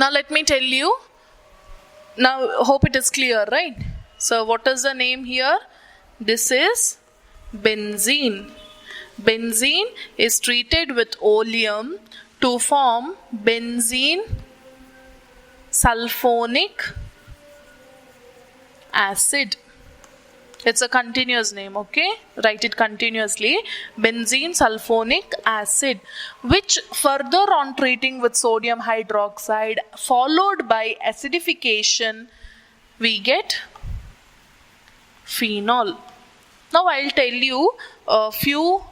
Now let me tell you. Now hope it is clear, right? So what is the name here? This is benzene. Benzene is treated with oleum to form benzene sulfonic acid. It's a continuous name, okay? Write it continuously. Benzene sulfonic acid, which further on treating with sodium hydroxide followed by acidification, we get phenol. Now I'll tell you a few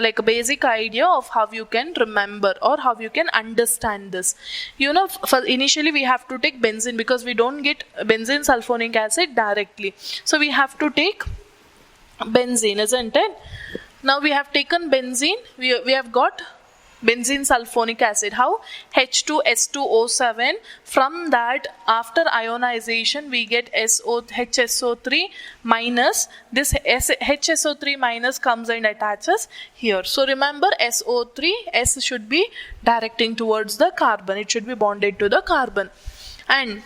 like a basic idea of how you can remember or how you can understand this. You know, for initially we have to take benzene because we don't get benzene sulfonic acid directly. So we have to take benzene, isn't it? Now we have taken benzene, we have got benzene sulfonic acid. How? H2S2O7. From that, after ionization, we get HSO3 minus. This HSO3 minus comes and attaches here. So remember, SO3, S should be directing towards the carbon. It should be bonded to the carbon. And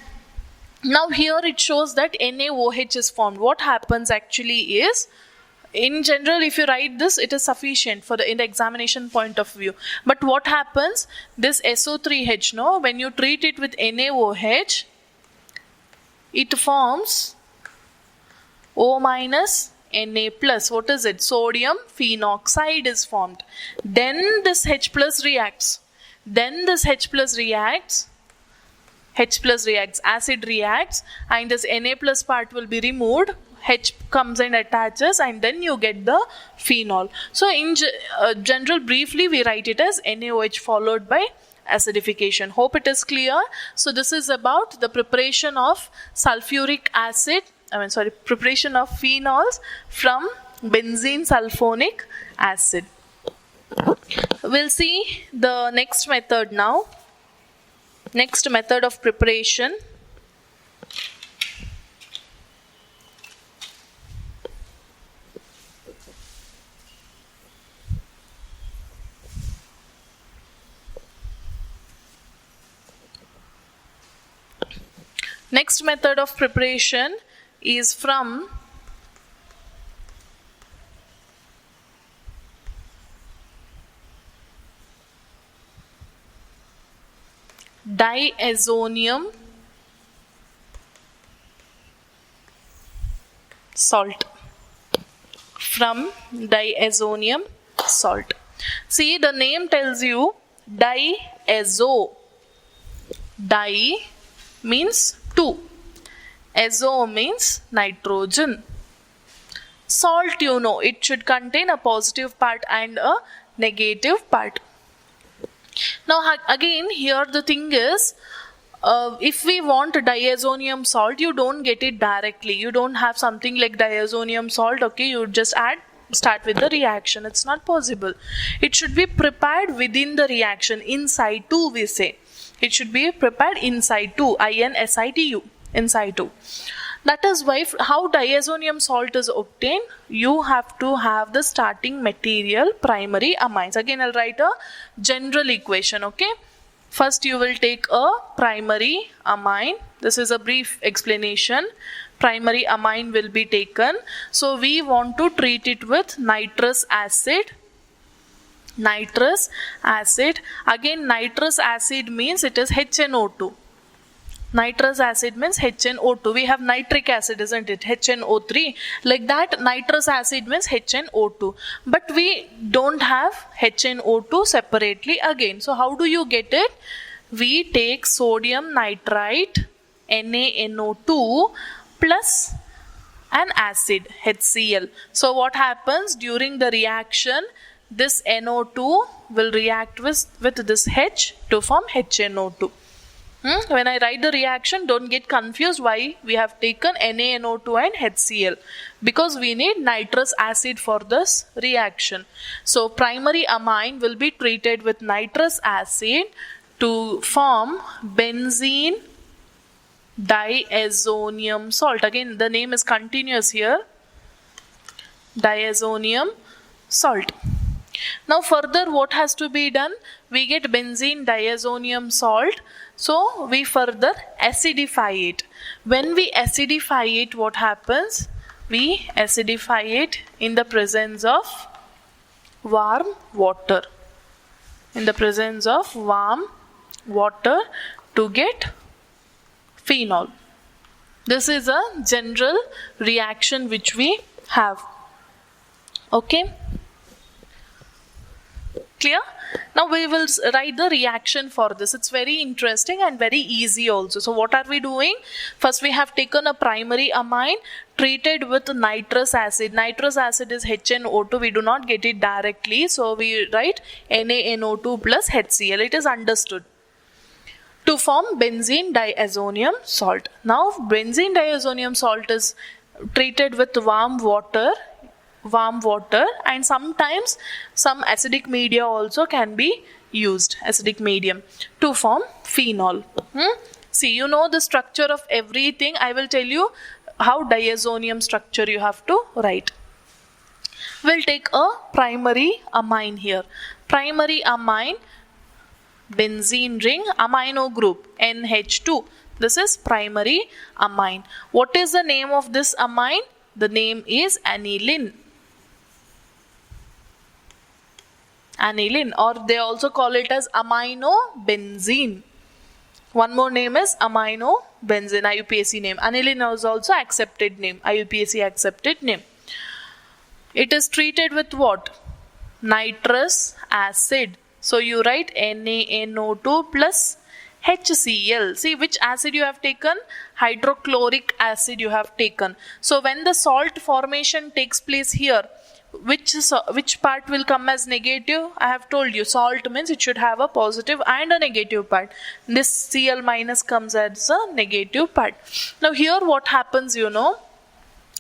now here it shows that NaOH is formed. What happens actually is, in general, if you write this, it is sufficient for in the examination point of view. But what happens? This SO3H, no, when you treat it with NaOH, it forms O minus Na plus. What is it? Sodium phenoxide is formed. Then this H plus reacts. Then this H plus reacts. Acid reacts, and this Na plus part will be removed. H comes and attaches, and then you get the phenol. So in general, briefly we write it as NaOH followed by acidification. Hope it is clear. So this is about the preparation of sulfuric acid, preparation of phenols from benzene sulfonic acid. We'll see the next method now. Next method of preparation. Next method of preparation is from diazonium salt. From diazonium salt. See, the name tells you diazo. Di means two. Azo means nitrogen. Salt, you know, it should contain a positive part and a negative part. Now again, here the thing is, if we want diazonium salt, you don't get it directly. You don't have something like diazonium salt, okay, you just start with the reaction. It's not possible. It should be prepared within the reaction, inside too, we say. It should be prepared inside too, INSITU, inside too. That is why, how diazonium salt is obtained, you have to have the starting material, primary amines. Again, I'll write a general equation, okay. First, you will take a primary amine. This is a brief explanation. Primary amine will be taken. So, we want to treat it with nitrous acid. Nitrous acid. Again, nitrous acid means it is HNO2. Nitrous acid means HNO2. We have nitric acid, isn't it? HNO3. Like that, nitrous acid means HNO2. But we don't have HNO2 separately again. So how do you get it? We take sodium nitrite, NaNO2 plus an acid, HCl. So what happens during the reaction? This NO2 will react with this H to form HNO2. When I write the reaction, don't get confused why we have taken NaNO2 and HCl, because we need nitrous acid for this reaction. So primary amine will be treated with nitrous acid to form benzene diazonium salt. Again, the name is continuous here. Diazonium salt. Now further, what has to be done? We get benzene diazonium salt. So we further acidify it. When we acidify it, what happens? We acidify it in the presence of warm water. In the presence of warm water to get phenol. This is a general reaction which we have. Okay? Clear? Now we will write the reaction for this. It's very interesting and very easy also. So what are we doing? First we have taken a primary amine treated with nitrous acid. Nitrous acid is HNO2. We do not get it directly. So we write NaNO2 plus HCl. It is understood. To form benzene diazonium salt. Now benzene diazonium salt is treated with warm water and sometimes some acidic media also can be used, acidic medium, to form phenol. See, you know the structure of everything. I will tell you how diazonium structure you have to write. We'll take a primary amine here. Primary amine, benzene ring, amino group, NH2. This is primary amine. What is the name of this amine? The name is aniline. Aniline, or they also call it as aminobenzene. One more name is aminobenzene, IUPAC name. Aniline is also accepted name, IUPAC accepted name. It is treated with what? Nitrous acid. So you write NaNO2 plus HCl. See which acid you have taken? Hydrochloric acid you have taken. So when the salt formation takes place here, which part will come as negative? I have told you salt means it should have a positive and a negative part. This Cl minus comes as a negative part. Now here what happens, you know,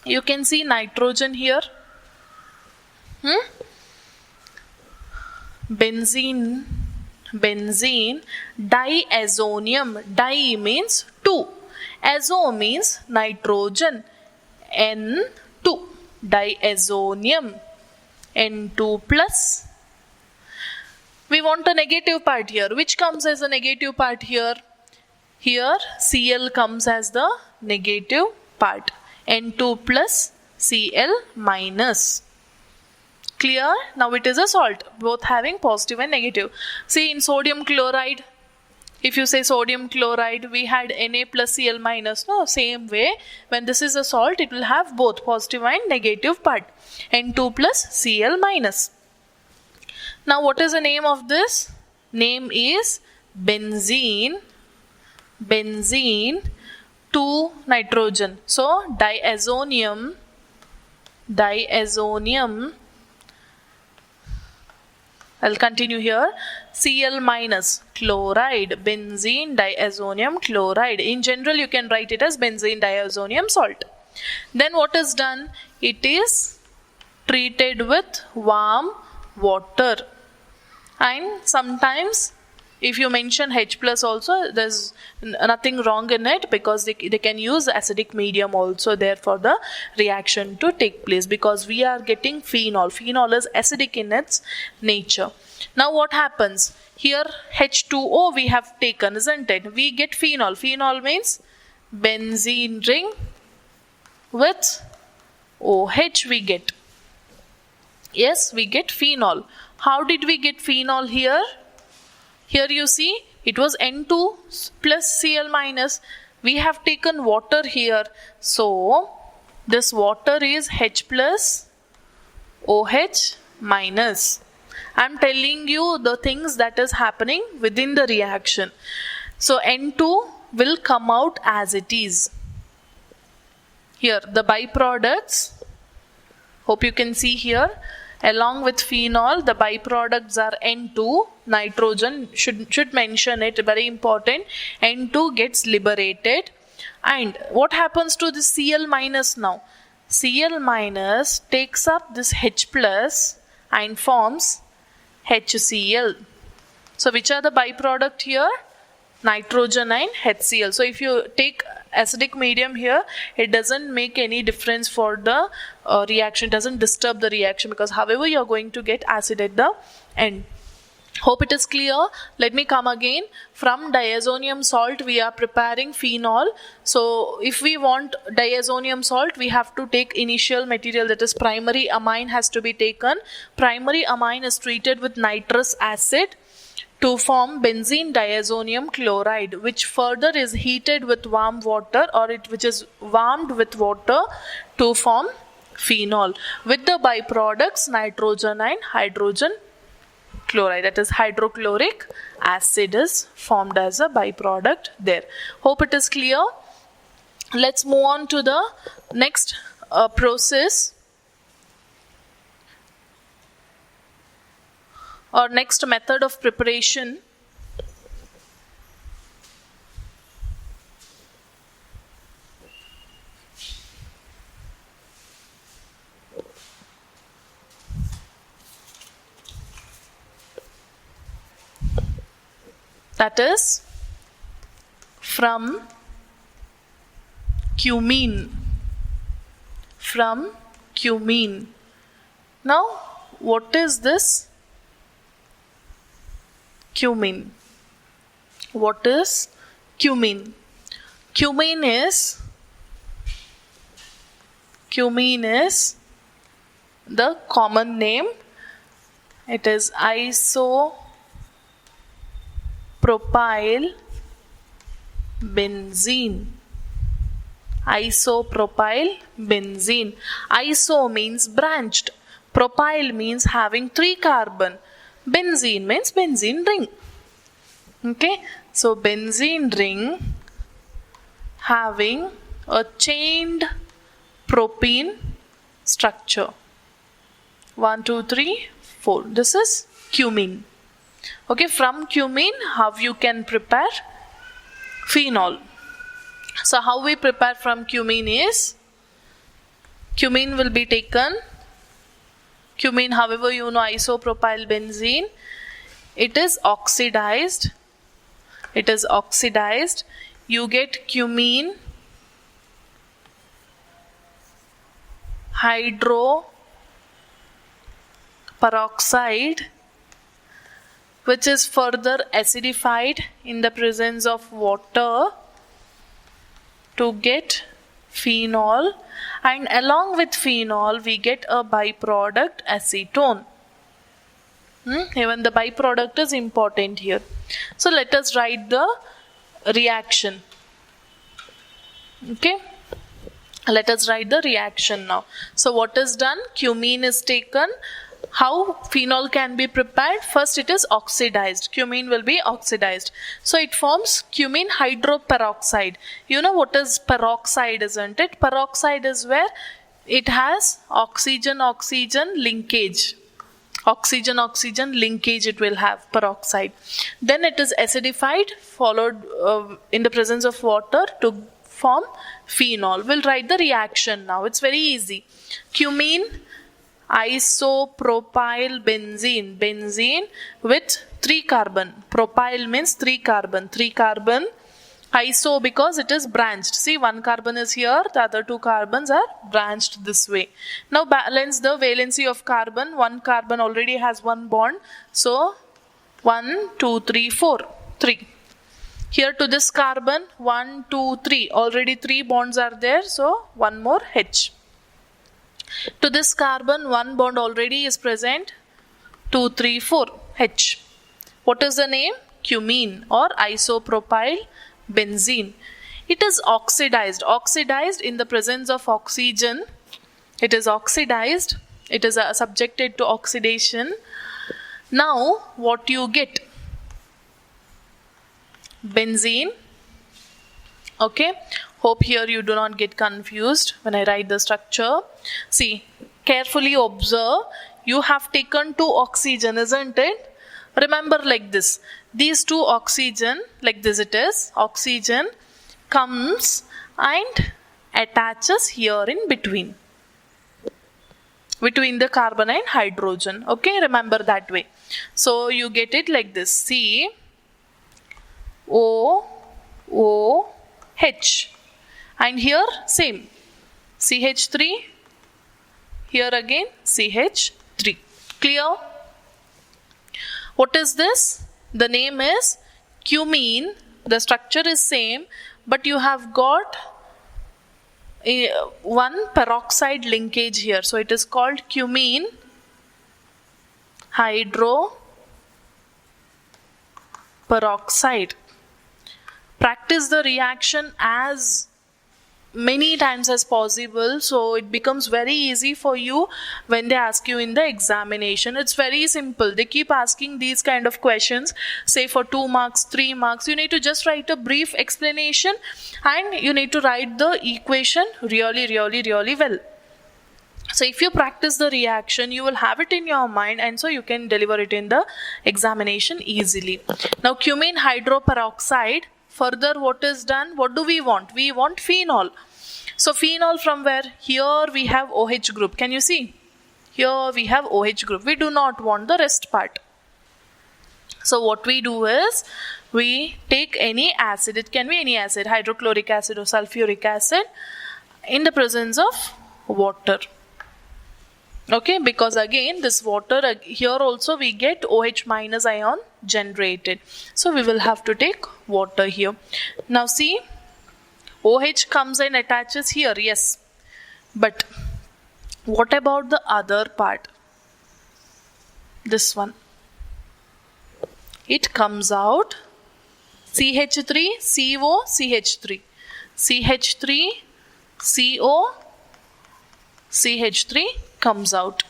you can see nitrogen here. Benzene diazonium. Di means 2. Azo means nitrogen. N2. Diazonium. N2 plus. We want a negative part here. Which comes as a negative part here? Here Cl comes as the negative part. N2 plus Cl minus. Clear? Now it is a salt, both having positive and negative. See in sodium chloride, if you say sodium chloride, we had Na plus Cl minus. No, same way, when this is a salt, it will have both positive and negative part. N2 plus Cl minus. Now what is the name of this? Name is benzene 2 nitrogen. So diazonium, I'll continue here. Cl minus, chloride, benzene diazonium chloride. In general, you can write it as benzene diazonium salt. Then what is done? It is treated with warm water. And sometimes, if you mention H plus also, there's nothing wrong in it, because they can use acidic medium also there for the reaction to take place, because we are getting phenol. Phenol is acidic in its nature. Now what happens? Here H2O we have taken, isn't it? We get phenol. Phenol means benzene ring with OH we get. Yes, we get phenol. How did we get phenol here? Here you see it was N2 plus Cl minus. We have taken water here. So this water is H plus OH minus. I am telling you the things that is happening within the reaction. So N2 will come out as it is. Here the byproducts, hope you can see here, along with phenol, the byproducts are N2, nitrogen, should mention it, very important. N2 gets liberated. And what happens to this Cl minus now? Cl minus takes up this H plus and forms HCl. So which are the byproduct here? Nitrogen and HCl. So if you take acidic medium here, it doesn't make any difference for the reaction, it doesn't disturb the reaction, because however you are going to get acid at the end. Hope it is clear. Let me come again. From diazonium salt we are preparing phenol. So if we want diazonium salt, we have to take initial material, that is primary amine has to be taken. Primary amine is treated with nitrous acid to form benzene diazonium chloride, which further is heated with warm water, or which is warmed with water to form phenol, with the byproducts nitrogen and hydrogen chloride, that is hydrochloric acid is formed as a byproduct there. Hope it is clear. Let's move on to the next process or next method of preparation. That is from cumene. From cumene. Now, what is this cumene? What is cumene? Cumene is the common name. It is isopropyl benzene. Isopropyl benzene. Iso means branched. Propyl means having 3 carbon. Benzene means benzene ring. Okay, so benzene ring having a chained propene structure. 1, 2, 3, 4. This is cumene. Okay, from cumene, how you can prepare phenol? So how we prepare from cumene is, cumene will be taken. Cumene, however you know, isopropyl benzene, it is oxidized. It is oxidized. You get cumene hydroperoxide, which is further acidified in the presence of water to get phenol, and along with phenol we get a byproduct acetone. Even the byproduct is important here. So let us write the reaction. Okay, let us write the reaction now. So what is done? Cumene is taken. How phenol can be prepared? First it is oxidized. Cumene will be oxidized. So it forms cumene hydroperoxide. You know what is peroxide, isn't it? Peroxide is where it has oxygen-oxygen linkage. Oxygen-oxygen linkage it will have, peroxide. Then it is acidified, followed in the presence of water to form phenol. We'll write the reaction now. It's very easy. Cumene isopropyl benzene. Benzene with 3 carbon. Propyl means 3 carbon. 3 carbon. Iso because it is branched. See, 1 carbon is here. The other 2 carbons are branched this way. Now balance the valency of carbon. 1 carbon already has 1 bond. So 1, 2, 3, 4. 3. Here to this carbon 1, 2, 3. Already 3 bonds are there. So 1 more H. To this carbon 1 bond already is present. 2, 3, 4 H. What is the name? Cumene or isopropyl benzene. It is oxidized. Oxidized in the presence of oxygen. It is oxidized. It is subjected to oxidation. Now what you get? Benzene. Okay. Hope here you do not get confused when I write the structure. See, carefully observe. You have taken 2 oxygen, isn't it? Remember like this. These 2 oxygen, like this it is. Oxygen comes and attaches here in between. Between the carbon and hydrogen. Okay, remember that way. So you get it like this. C O O H. And here same. CH3. Here again CH3. Clear? What is this? The name is cumene. The structure is same, but you have got one peroxide linkage here. So it is called cumene hydroperoxide. Practice the reaction as many times as possible, so it becomes very easy for you when they ask you in the examination. It's very simple. They keep asking these kind of questions, say for 2 marks, 3 marks. You need to just write a brief explanation and you need to write the equation really well. So if you practice the reaction, you will have it in your mind, and so you can deliver it in the examination easily. Now cumene hydroperoxide, further what is done? What do we want? We want phenol. So phenol from where? Here we have OH group. Can you see? Here we have OH group. We do not want the rest part. So what we do is, we take any acid. It can be any acid, hydrochloric acid or sulfuric acid, in the presence of water. Okay, because again this water, here also we get OH minus ion generated. So we will have to take water here. Now see, OH comes and attaches here, yes. But what about the other part? This one. It comes out CH3, CO, CH3. CH3, CO, CH3 comes out.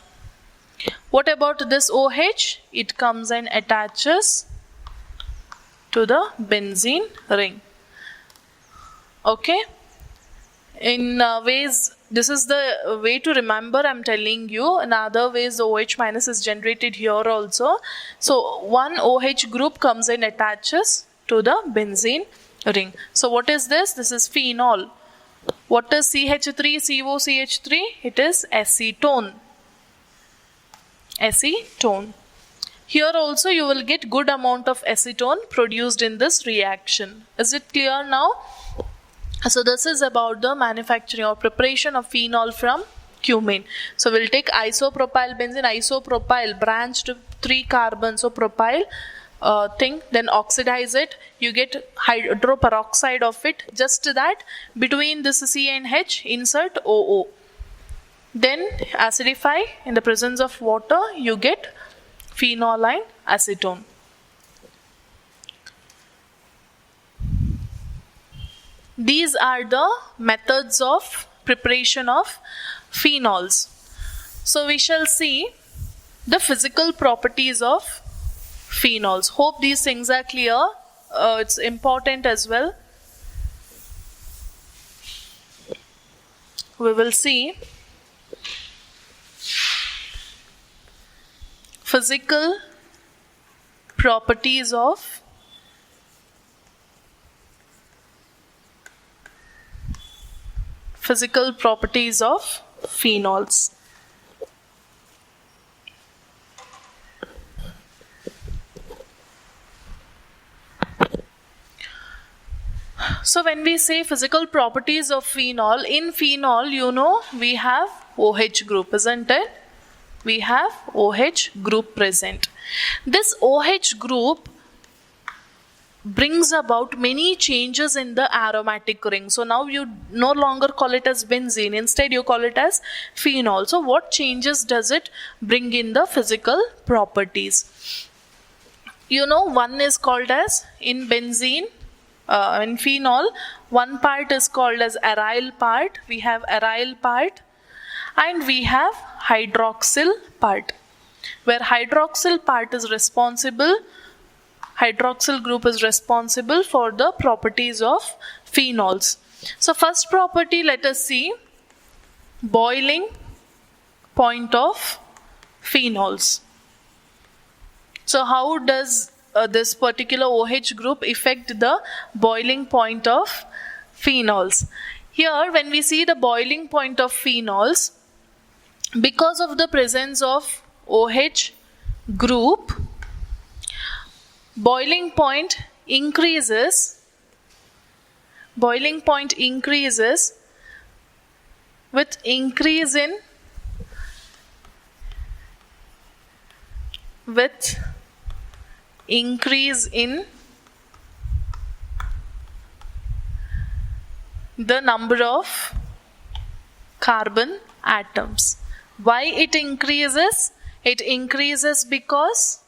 What about this OH? It comes and attaches to the benzene ring. Okay. In ways, this is the way to remember, I'm telling you. In other ways, the OH minus is generated here also. So one OH group comes and attaches to the benzene ring. So what is this? This is phenol. What is CH3, COCH3? It is acetone. Acetone. Here also you will get good amount of acetone produced in this reaction. Is it clear now? So this is about the manufacturing or preparation of phenol from cumene. So we'll take isopropyl benzene, isopropyl branched 3 carbons, so propyl thing, then oxidize it, you get hydroperoxide of it. Just that, between this C and H insert OO, then acidify in the presence of water, you get phenol acetone. These are the methods of preparation of phenols. So we shall see the physical properties of phenols. Hope these things are clear. It's important as well. We will see physical properties of phenols. So when we say physical properties of phenol, in phenol, you know, we have OH group, isn't it? We have OH group present. This OH group brings about many changes in the aromatic ring. So now you no longer call it as benzene, instead you call it as phenol. So what changes does it bring in the physical properties? You know, one is called as, in benzene, in phenol, one part is called as aryl part. We have aryl part and we have hydroxyl part, where hydroxyl part is responsible, hydroxyl group is responsible for the properties of phenols. So first property, let us see, boiling point of phenols. So how does this particular OH group affect the boiling point of phenols? Here when we see the boiling point of phenols, because of the presence of OH group, boiling point increases with increase in increase in the number of carbon atoms. Why it increases? It increases because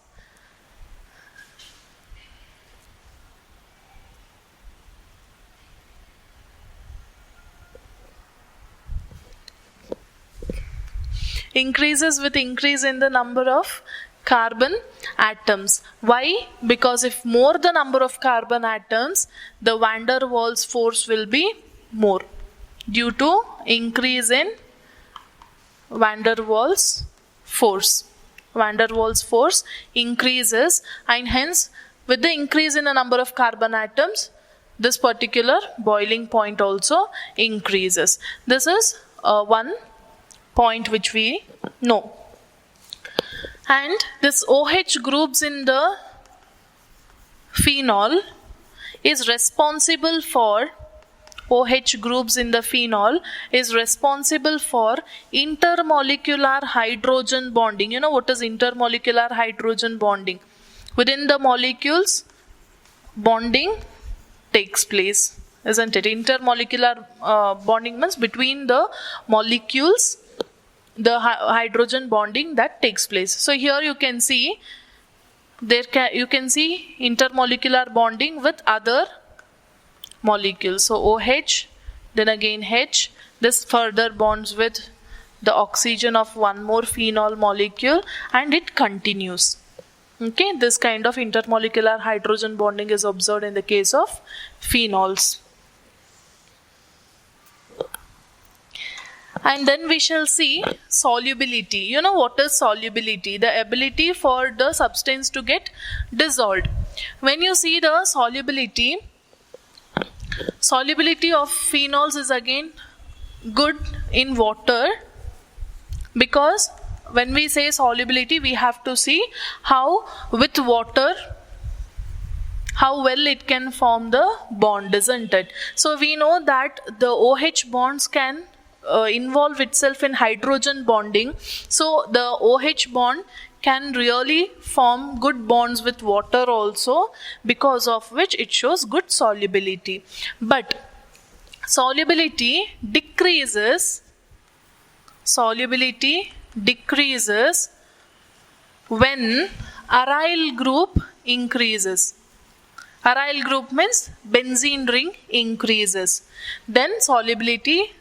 increases with increase in the number of carbon atoms. Why? Because if more the number of carbon atoms, the van der Waals force will be more due to increase in van der Waals force. Van der Waals force increases, and hence with the increase in the number of carbon atoms, this particular boiling point also increases. This is one point which we know. And this OH groups in the phenol is responsible for OH groups in the phenol is responsible for intermolecular hydrogen bonding. You know what is intermolecular hydrogen bonding? Within the molecules, bonding takes place, isn't it? Intermolecular bonding means between the molecules, the hydrogen bonding that takes place. So here you can see you can see intermolecular bonding with other molecules. So OH, then again H, this further bonds with the oxygen of one more phenol molecule, and it continues. Okay, this kind of intermolecular hydrogen bonding is observed in the case of phenols. And then we shall see solubility. You know what is solubility? The ability for the substance to get dissolved. When you see the solubility of phenols is again good in water, because when we say solubility, we have to see how with water, how well it can form the bond, isn't it? So we know that the OH bonds can involve itself in hydrogen bonding. So the OH bond can really form good bonds with water also, because of which it shows good solubility. But solubility decreases when aryl group increases. Aryl group means benzene ring increases. Then solubility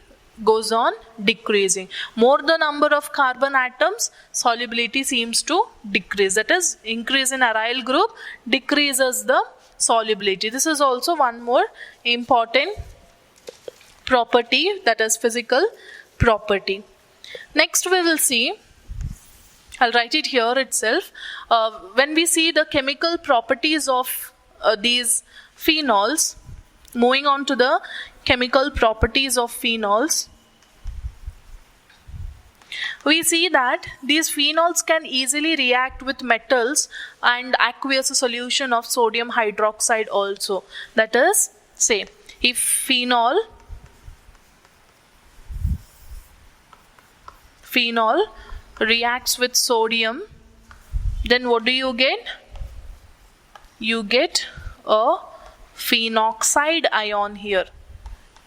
goes on decreasing. More the number of carbon atoms, solubility seems to decrease. That is, increase in aryl group decreases the solubility. This is also one more important property, that is physical property. Next we will see, I'll write it here itself. When we see the chemical properties of these phenols, moving on to the chemical properties of phenols, we see that these phenols can easily react with metals and aqueous solution of sodium hydroxide also. That is, say, if phenol reacts with sodium, then what do you get? You get a phenoxide ion here,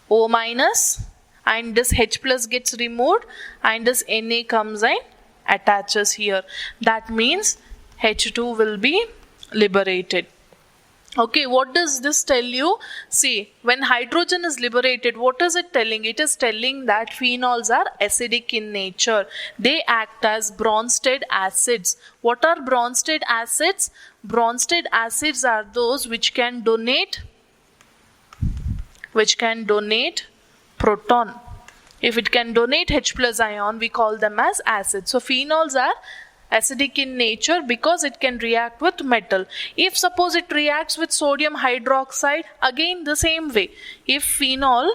O minus, and this H plus gets removed and this Na comes and attaches here. That means H2 will be liberated. Okay, what does this tell you? See, when hydrogen is liberated, what is it telling? It is telling that phenols are acidic in nature. They act as Bronsted acids. What are Bronsted acids? Bronsted acids are those which can donate proton. If it can donate H plus ion, we call them as acids. So phenols are acidic in nature because it can react with metal. If suppose it reacts with sodium hydroxide, again the same way. If phenol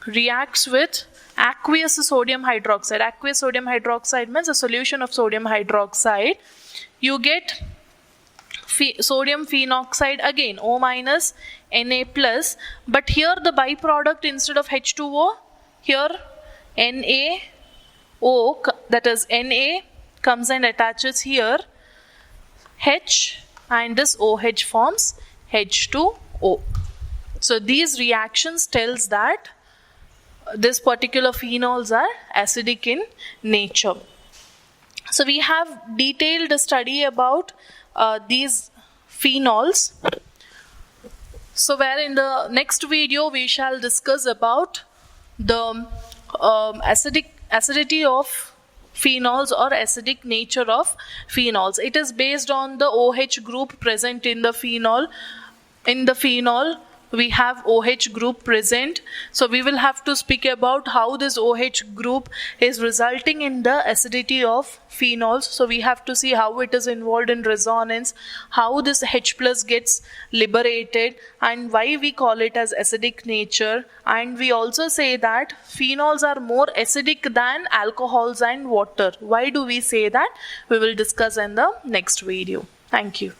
reacts with aqueous sodium hydroxide means a solution of sodium hydroxide, you get sodium phenoxide again, O minus, Na plus, but here the byproduct instead of H2O, here NaO, that is Na comes and attaches here, H and this OH forms H2O. So these reactions tells that this particular phenols are acidic in nature. So we have detailed study about these phenols. So where in the next video we shall discuss about the acidity of phenols or acidic nature of phenols. It is based on the OH group present in the phenol. In the phenol we have OH group present. So we will have to speak about how this OH group is resulting in the acidity of phenols. So we have to see how it is involved in resonance, how this H plus gets liberated, and why we call it as acidic nature. And we also say that phenols are more acidic than alcohols and water. Why do we say that? We will discuss in the next video. Thank you.